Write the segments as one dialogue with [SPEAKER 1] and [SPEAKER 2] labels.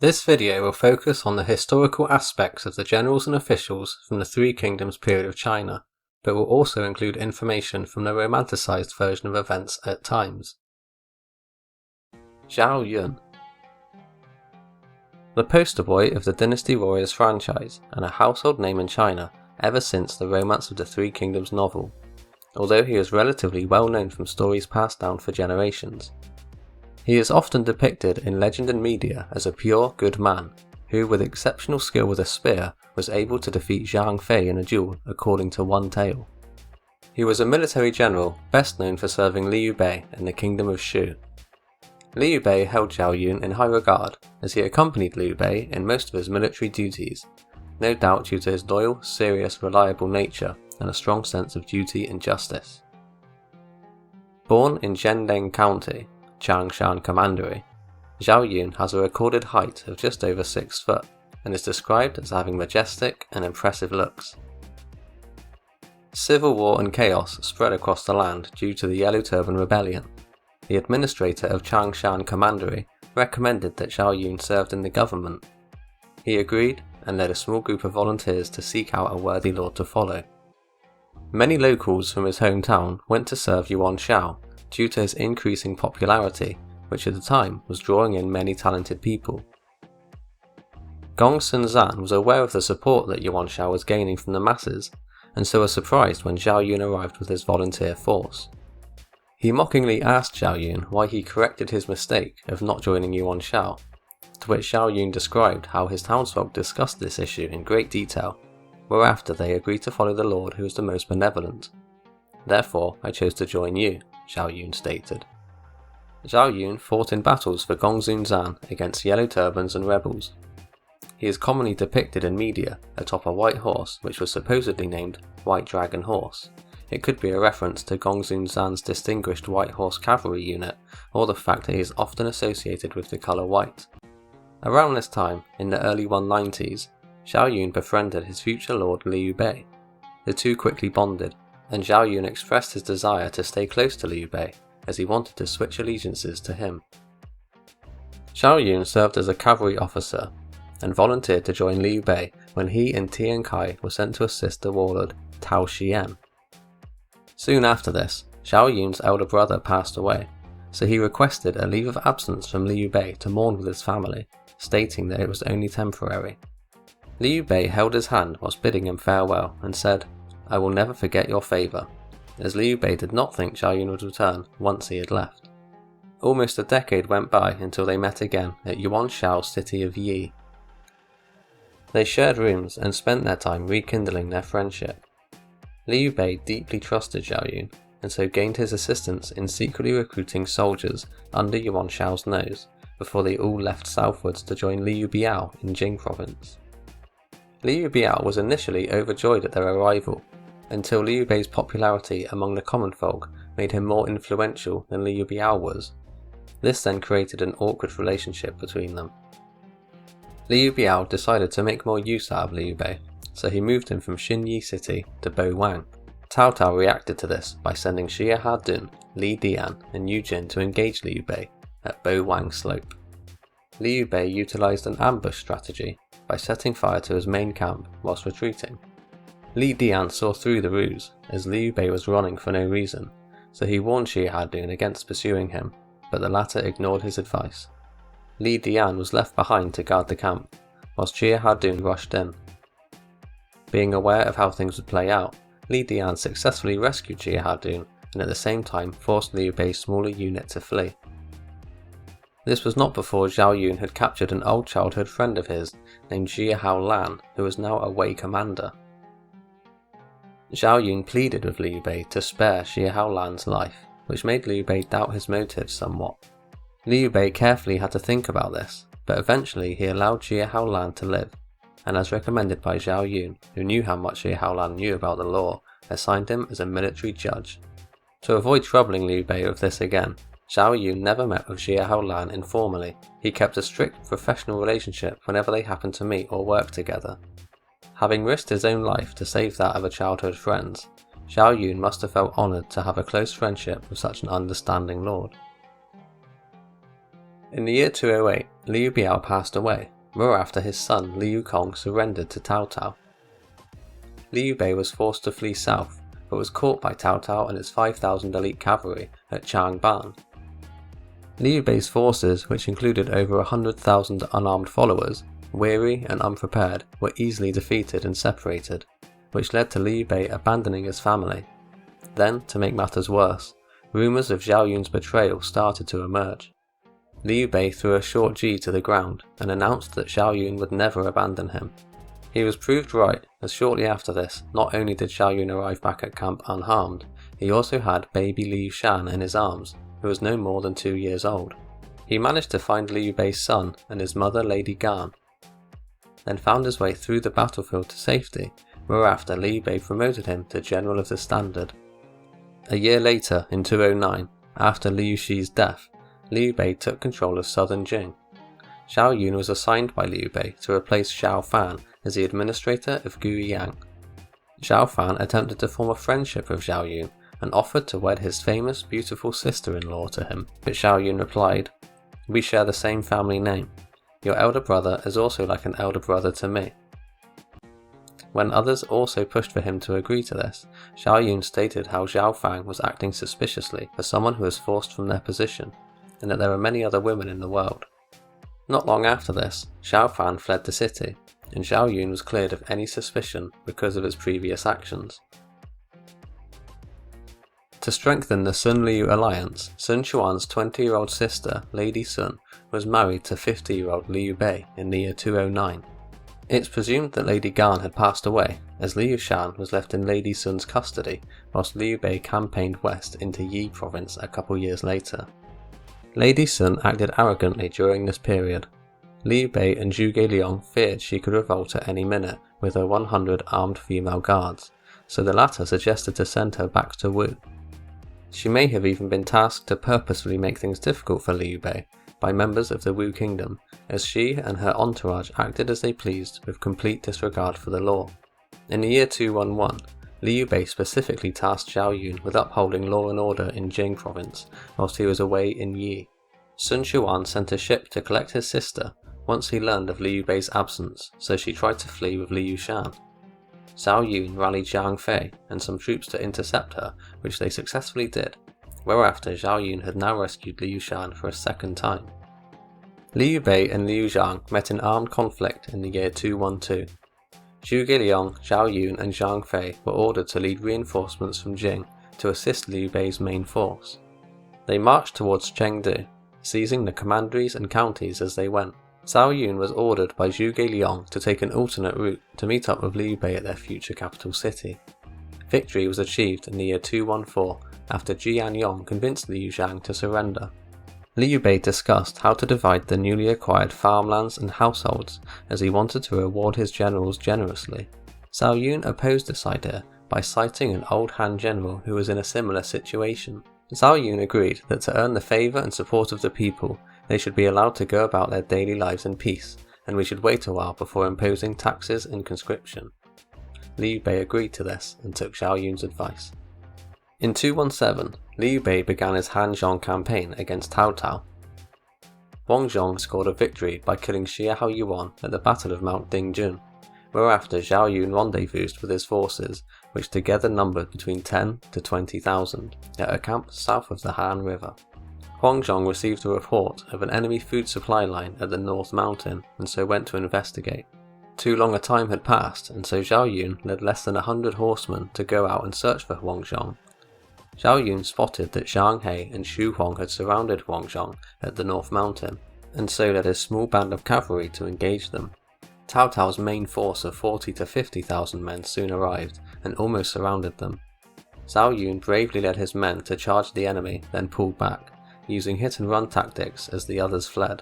[SPEAKER 1] This video will focus on the historical aspects of the generals and officials from the Three Kingdoms period of China, but will also include information from the romanticized version of events at times. Zhao Yun. The poster boy of the Dynasty Warriors franchise and a household name in China ever since the Romance of the Three Kingdoms novel, although he is relatively well known from stories passed down for generations. He is often depicted in legend and media as a pure, good man, who with exceptional skill with a spear was able to defeat Zhang Fei in a duel according to one tale. He was a military general best known for serving Liu Bei in the kingdom of Shou. Liu Bei held Zhao Yun in high regard as he accompanied Liu Bei in most of his military duties, no doubt due to his loyal, serious, reliable nature and a strong sense of duty and justice. Born in Zhendeng County, Changshan Commandery, Zhao Yun has a recorded height of just over 6 foot and is described as having majestic and impressive looks. Civil war and chaos spread across the land due to the Yellow Turban Rebellion. The administrator of Changshan Commandery recommended that Zhao Yun served in the government. He agreed and led a small group of volunteers to seek out a worthy lord to follow. Many locals from his hometown went to serve Yuan Shao due to his increasing popularity, which at the time was drawing in many talented people. Gong Sun was aware of the support that Yuan Shao was gaining from the masses, and so was surprised when Zhao Yun arrived with his volunteer force. He mockingly asked Zhao Yun why he corrected his mistake of not joining Yuan Shao, to which Zhao Yun described how his townsfolk discussed this issue in great detail, whereafter they agreed to follow the lord who was the most benevolent. "Therefore, I chose to join you," Zhao Yun stated. Zhao Yun fought in battles for Gongsun Zan against Yellow Turbans and rebels. He is commonly depicted in media atop a white horse which was supposedly named White Dragon Horse. It could be a reference to Gongsun Zan's distinguished White Horse cavalry unit, or the fact that he is often associated with the colour white. Around this time, in the early 190s, Zhao Yun befriended his future lord Liu Bei. The two quickly bonded, and Zhao Yun expressed his desire to stay close to Liu Bei, as he wanted to switch allegiances to him. Zhao Yun served as a cavalry officer, and volunteered to join Liu Bei when he and Tian Kai were sent to assist the warlord Tao Xian. Soon after this, Zhao Yun's elder brother passed away, so he requested a leave of absence from Liu Bei to mourn with his family, stating that it was only temporary. Liu Bei held his hand whilst bidding him farewell and said, "I will never forget your favour," as Liu Bei did not think Zhao Yun would return once he had left. Almost a decade went by until they met again at Yuan Shao's city of Yi. They shared rooms and spent their time rekindling their friendship. Liu Bei deeply trusted Zhao Yun, and so gained his assistance in secretly recruiting soldiers under Yuan Shao's nose before they all left southwards to join Liu Biao in Jing province. Liu Biao was initially overjoyed at their arrival, until Liu Bei's popularity among the common folk made him more influential than Liu Biao was. This then created an awkward relationship between them. Liu Biao decided to make more use out of Liu Bei, so he moved him from Xinyi city to Guang. Cao Cao reacted to this by sending Xie Hadun, Li Dian and Yu Jin to engage Liu Bei at Guang Slope. Liu Bei utilized an ambush strategy by setting fire to his main camp whilst retreating. Li Dian saw through the ruse, as Liu Bei was running for no reason, so he warned Xie Hadun against pursuing him, but the latter ignored his advice. Li Dian was left behind to guard the camp, whilst Xie Hadun rushed in. Being aware of how things would play out, Li Dian successfully rescued Xie Hadun and at the same time forced Liu Bei's smaller unit to flee. This was not before Zhao Yun had captured an old childhood friend of his named Zhi Hao Lan, who was now a Wei commander. Zhao Yun pleaded with Liu Bei to spare Zhi Hao Lan's life, which made Liu Bei doubt his motives somewhat. Liu Bei carefully had to think about this, but eventually he allowed Zhi Hao Lan to live, and as recommended by Zhao Yun, who knew how much Zhi Hao Lan knew about the law, assigned him as a military judge. To avoid troubling Liu Bei with this again, Zhao Yun never met with Zhi Hao Lan informally. He kept a strict professional relationship whenever they happened to meet or work together. Having risked his own life to save that of a childhood friend's, Zhao Yun must have felt honoured to have a close friendship with such an understanding lord. In the year 208, Liu Biao passed away, whereafter his son Liu Kong surrendered to Cao Cao. Liu Bei was forced to flee south, but was caught by Cao Cao and his 5,000 elite cavalry at Changban. Liu Bei's forces, which included over 100,000 unarmed followers, weary and unprepared, were easily defeated and separated, which led to Liu Bei abandoning his family. Then, to make matters worse, rumours of Zhao Yun's betrayal started to emerge. Liu Bei threw a short Ji to the ground and announced that Zhao Yun would never abandon him. He was proved right, as shortly after this, not only did Zhao Yun arrive back at camp unharmed, he also had baby Liu Shan in his arms, who was no more than 2 years old. He managed to find Liu Bei's son and his mother Lady Gan, then found his way through the battlefield to safety, whereafter Liu Bei promoted him to General of the Standard. A year later, in 209, after Liu Shi's death, Liu Bei took control of southern Jing. Zhao Yun was assigned by Liu Bei to replace Zhao Fan as the administrator of Guiyang. Zhao Fan attempted to form a friendship with Zhao Yun and offered to wed his famous beautiful sister-in-law to him, but Zhao Yun replied, "We share the same family name. Your elder brother is also like an elder brother to me." When others also pushed for him to agree to this, Zhao Yun stated how Zhao Fang was acting suspiciously for someone who was forced from their position, and that there are many other women in the world. Not long after this, Zhao Fan fled the city, and Zhao Yun was cleared of any suspicion because of his previous actions. To strengthen the Sun-Liu alliance, Sun Quan's 20-year-old sister, Lady Sun, was married to 50-year-old Liu Bei in the year 209. It's presumed that Lady Gan had passed away, as Liu Shan was left in Lady Sun's custody, whilst Liu Bei campaigned west into Yi province a couple years later. Lady Sun acted arrogantly during this period. Liu Bei and Zhuge Liang feared she could revolt at any minute with her 100 armed female guards, so the latter suggested to send her back to Wu. She may have even been tasked to purposefully make things difficult for Liu Bei by members of the Wu kingdom, as she and her entourage acted as they pleased with complete disregard for the law. In the year 211, Liu Bei specifically tasked Zhao Yun with upholding law and order in Jing province whilst he was away in Yi. Sun Quan sent a ship to collect his sister once he learned of Liu Bei's absence, so she tried to flee with Liu Shan. Zhao Yun rallied Zhang Fei and some troops to intercept her, which they successfully did, whereafter Zhao Yun had now rescued Liu Shan for a second time. Liu Bei and Liu Zhang met in armed conflict in the year 212. Zhuge Liang, Zhao Yun and Zhang Fei were ordered to lead reinforcements from Jing to assist Liu Bei's main force. They marched towards Chengdu, seizing the commanderies and counties as they went. Zhao Yun was ordered by Zhuge Liang to take an alternate route to meet up with Liu Bei at their future capital city. Victory was achieved in the year 214 after Jian Yong convinced Liu Zhang to surrender. Liu Bei discussed how to divide the newly acquired farmlands and households, as he wanted to reward his generals generously. Zhao Yun opposed this idea by citing an old Han general who was in a similar situation. Zhao Yun agreed that to earn the favour and support of the people, they should be allowed to go about their daily lives in peace, and we should wait a while before imposing taxes and conscription. Liu Bei agreed to this and took Zhao Yun's advice. In 217, Liu Bei began his Han-Zhong campaign against Cao Cao. Wang Zhong scored a victory by killing Xiahou Yuan at the Battle of Mount Dingjun, whereafter Zhao Yun rendezvoused with his forces, which together numbered between 10 to 20,000, at a camp south of the Han River. Huang Zhong received a report of an enemy food supply line at the North Mountain and so went to investigate. Too long a time had passed, and so Zhao Yun led less than 100 horsemen to go out and search for Huang Zhong. Zhao Yun spotted that Zhang He and Xu Huang had surrounded Huang Zhong at the North Mountain, and so led a small band of cavalry to engage them. Cao Cao's main force of 40 to 50,000 men soon arrived and almost surrounded them. Zhao Yun bravely led his men to charge the enemy, then pulled back, using hit-and-run tactics as the others fled.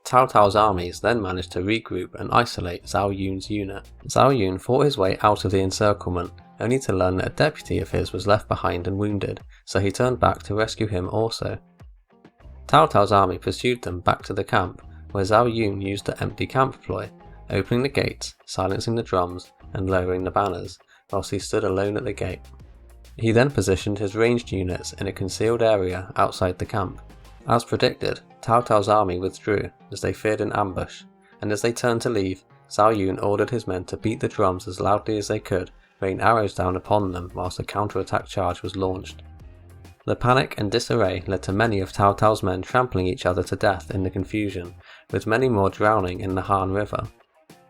[SPEAKER 1] Cao Cao's armies then managed to regroup and isolate Zhao Yun's unit. Zhao Yun fought his way out of the encirclement, only to learn that a deputy of his was left behind and wounded, so he turned back to rescue him also. Cao Cao's army pursued them back to the camp, where Zhao Yun used the empty camp ploy, opening the gates, silencing the drums, and lowering the banners, whilst he stood alone at the gate. He then positioned his ranged units in a concealed area outside the camp. As predicted, Cao Cao's army withdrew as they feared an ambush, and as they turned to leave, Zhao Yun ordered his men to beat the drums as loudly as they could, rain arrows down upon them whilst a counterattack charge was launched. The panic and disarray led to many of Cao Cao's men trampling each other to death in the confusion, with many more drowning in the Han River.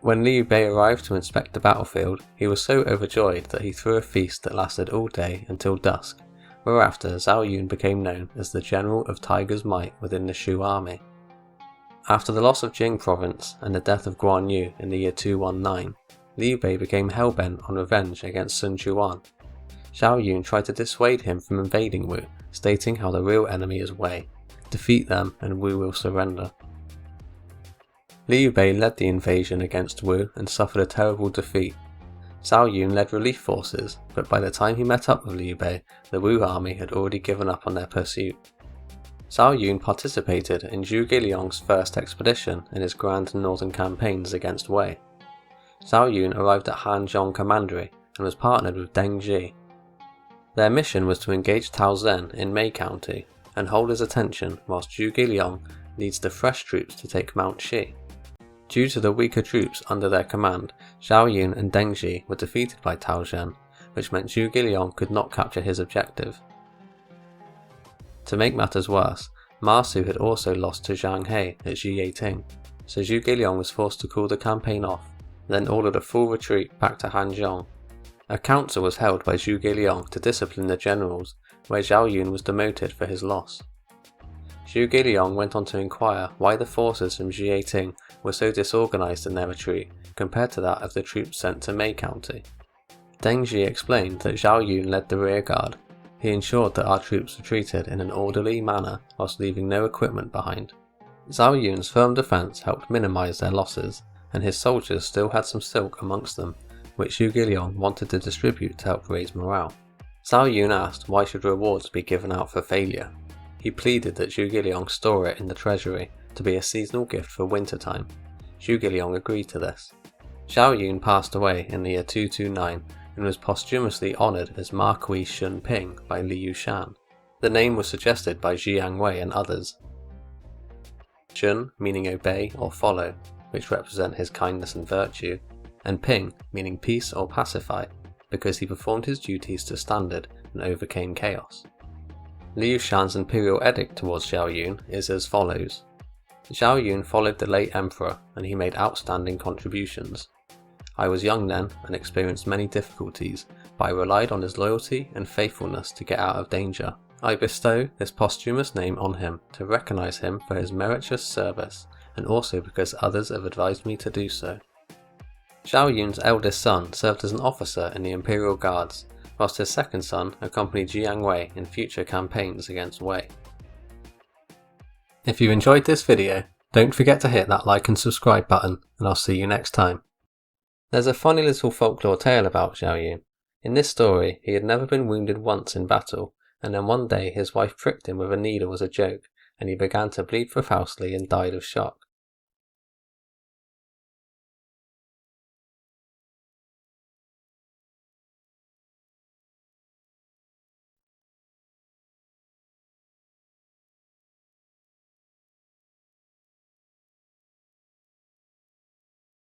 [SPEAKER 1] When Liu Bei arrived to inspect the battlefield, he was so overjoyed that he threw a feast that lasted all day until dusk, whereafter Zhao Yun became known as the General of Tiger's Might within the Shu army. After the loss of Jing province and the death of Guan Yu in the year 219, Liu Bei became hellbent on revenge against Sun Quan. Zhao Yun tried to dissuade him from invading Wu, stating how the real enemy is Wei. Defeat them and Wu will surrender. Liu Bei led the invasion against Wu and suffered a terrible defeat. Zhao Yun led relief forces, but by the time he met up with Liu Bei, the Wu army had already given up on their pursuit. Zhao Yun participated in Zhuge Liang's first expedition in his grand northern campaigns against Wei. Zhao Yun arrived at Hanzhong Commandery and was partnered with Deng Zhi. Their mission was to engage Tao Zhen in Mei County and hold his attention whilst Zhuge Liang leads the fresh troops to take Mount Shi. Due to the weaker troops under their command, Zhao Yun and Deng Zhi were defeated by Tao Zhen, which meant Zhuge Liang could not capture his objective. To make matters worse, Ma Su had also lost to Zhang He at Jieting, so Zhuge Liang was forced to call the campaign off, then ordered a full retreat back to Hanzhong. A council was held by Zhuge Liang to discipline the generals, where Zhao Yun was demoted for his loss. Zhuge Liang went on to inquire why the forces from Jieting were so disorganized in their retreat compared to that of the troops sent to Mei County. Deng Zhi explained that Zhao Yun led the rearguard. He ensured that our troops retreated in an orderly manner whilst leaving no equipment behind. Zhao Yun's firm defense helped minimize their losses, and his soldiers still had some silk amongst them, which Zhuge Liang wanted to distribute to help raise morale. Zhao Yun asked why should rewards be given out for failure. He pleaded that Zhuge Liang store it in the treasury to be a seasonal gift for wintertime. Zhuge Liang agreed to this. Zhao Yun passed away in the year 229 and was posthumously honoured as Marquis Shun Ping by Liu Shan. The name was suggested by Jiang Wei and others. Shun meaning obey or follow, which represent his kindness and virtue, and Ping meaning peace or pacify, because he performed his duties to standard and overcame chaos. Liu Shan's imperial edict towards Zhao Yun is as follows. Zhao Yun followed the late emperor and he made outstanding contributions. I was young then and experienced many difficulties, but I relied on his loyalty and faithfulness to get out of danger. I bestow this posthumous name on him to recognize him for his meritorious service and also because others have advised me to do so. Zhao Yun's eldest son served as an officer in the Imperial Guards, whilst his second son accompanied Jiang Wei in future campaigns against Wei. If you enjoyed this video, don't forget to hit that like and subscribe button, and I'll see you next time. There's a funny little folklore tale about Zhao Yun. In this story, he had never been wounded once in battle, and then one day his wife pricked him with a needle as a joke, and he began to bleed profusely and died of shock.